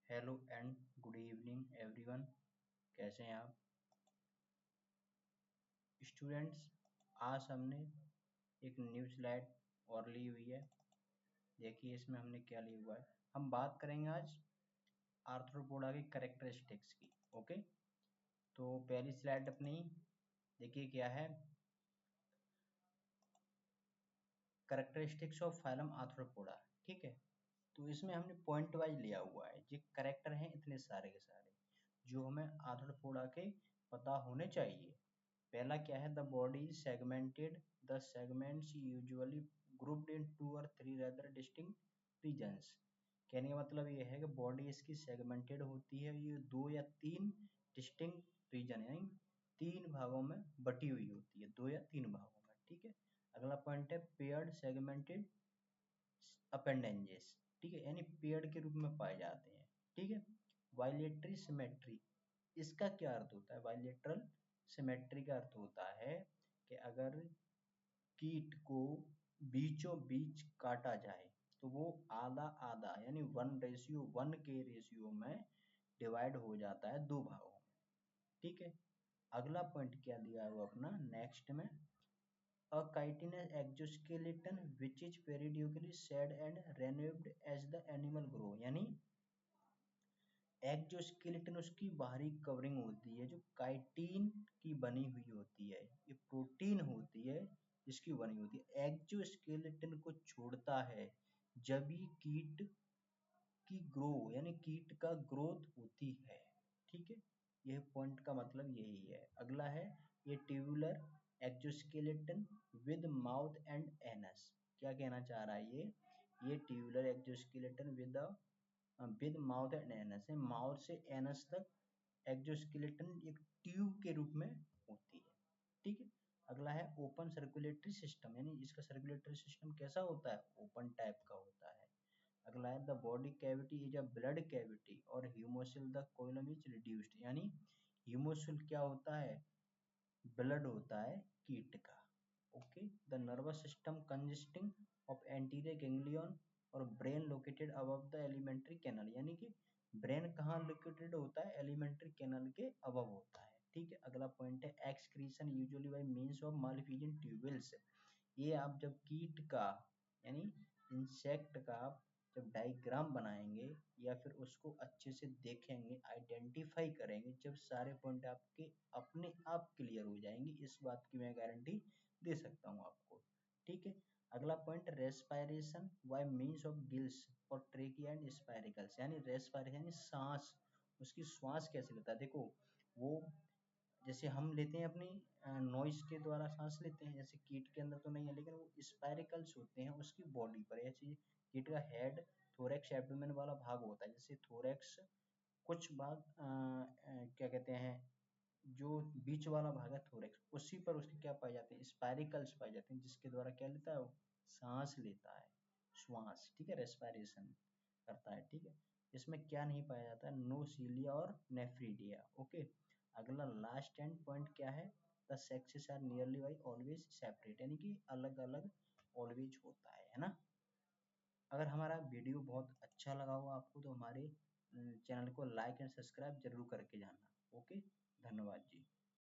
Hello and good evening everyone. कैसे हैं आप स्टूडेंट्स? आज हमने एक न्यू स्लाइड और ली हुई है। देखिए इसमें हमने क्या लिया हुआ है। हम बात करेंगे आज आर्थ्रोपोडा की कैरेक्टरिस्टिक्स की। ओके, तो पहली स्लाइड अपनी देखिए क्या है, कैरेक्टरिस्टिक्स ऑफ फाइलम आर्थ्रोपोडा। ठीक है, तो इसमें हमने पॉइंट वाइज लिया हुआ है। जो कैरेक्टर हैं इतने सारे के सारे जो हमें आर्थ्रोपोडा के पता होने चाहिए। पहला क्या है, the body is segmented, the segments usually grouped इन 2 और 3 रेदर डिस्टिंक्ट रीजन्स। कहने का मतलब ये है कि बॉडी इसकी सेगमेंटेड होती है, ये 2 या 3 डिस्टिंक्ट रीजन यानी 3 भागों में बटी हुई होती है, 2 या 3 भागों में। ठीक है, अगला पॉइंट है पेयर्ड सेगमेंटेड अपेंडेंजेस। ठीक है, यानी पेयर्ड के रूप में पाए जाते हैं। ठीक है, बाइलेटरी सिमेट्री, इसका क्या अर्थ होता है? बाइलेटरल सिमेट्री का अर्थ होता है कि अगर कीट को बीचों बीच काटा जाए तो वो आधा आधा यानी 1:1 के रेशियो में डिवाइड हो जाता है 2 भागों में। ठीक है, अगला पॉइंट क्या दिया है वो अपना नेक्स्ट में, a chitinous exoskeleton which is periodically shed and renewed as the animal grow। यानी एक्जोस्केलेटन उसकी बाहरी कवरिंग होती है जो काइटिन की बनी हुई होती है। ये प्रोटीन होती है जिसकी बनी होती है। एक्जोस्केलेटन को छोड़ता है जब ही कीट की ग्रो यानी कीट का ग्रोथ होती है। ठीक है, यह पॉइंट का मतलब यही है। अगला है ये tubular exoskeleton with mouth and anus. क्या कहना चाह रहा है ये tubular exoskeleton with mouth and anus है, माउथ से एनस तक एक्जोस्केलेटन एक ट्यूब के रूप में होती है। ठीक है, अगला है ओपन सर्कुलेटरी सिस्टम, यानी इसका सर्कुलेटरी सिस्टम कैसा होता है? ओपन टाइप का होता है। अगला है the body cavity is a blood cavity और ह्यूमोसिल द कोइलम इज रिड्यूस्ड। यानी ह्यूमोसिल क्या होता है? ब्लड होता है कीट का। Okay, the nervous system consisting of anterior ganglion और brain located above the alimentary canal. यानी कि ब्रेन कहाँ लोकेटेड होता है? एलिमेंट्री कैनल के अबव होता है। ठीक है, अगला पॉइंट है excretion usually by means of malpighian tubules. ये आप जब कीट का यानी इंसेक्ट का आप जब डायग्राम बनाएंगे या फिर उसको अच्छे से देखेंगे, आइडेंटिफाई करेंगे, जब सारे पॉइंट आपके अपने आप क्लियर हो जाएंगे, इस बात की मैं गारंटी दे सकता हूँ आपको। ठीक है, अगला point respiration bye means of gills for trachea and spiracles. यानी रेस्पायरेशन यानी सांस, उसकी श्वास कैसे लेता है? देखो वो जैसे हम लेते हैं अपनी नॉइज के द्वारा सांस लेते हैं, जैसे कीट के अंदर तो नहीं है, लेकिन वो स्पाइरिकल्स होते हैं उसकी बॉडी पर। ऐसे कीट का हेड थोरैक्स एब्डोमेन वाला भाग होता है, जैसे थोरैक्स कुछ भाग क्या कहते हैं, जो बीच वाला भाग है थोरैक्स, उसी पर उसके क्या पाए जाते हैं? स्पाइरिकल्स पाए जाते हैं, जिसके द्वारा क्या लेता है वो? सांस लेता है, श्वास। ठीक है, रेस्पायरेशन करता है। ठीक है, इसमें क्या नहीं पाया जाता है? नो सीलिया और नेफ्रीडिया। ओके, अगला लास्ट एंड पॉइंट क्या है? The sexes are nearly by always separate, यानी कि अलग अलग ऑलवेज होता है ना। अगर हमारा वीडियो बहुत अच्छा लगा हो आपको तो हमारे चैनल को लाइक एंड सब्सक्राइब जरूर करके जाना। ओके, धन्यवाद जी।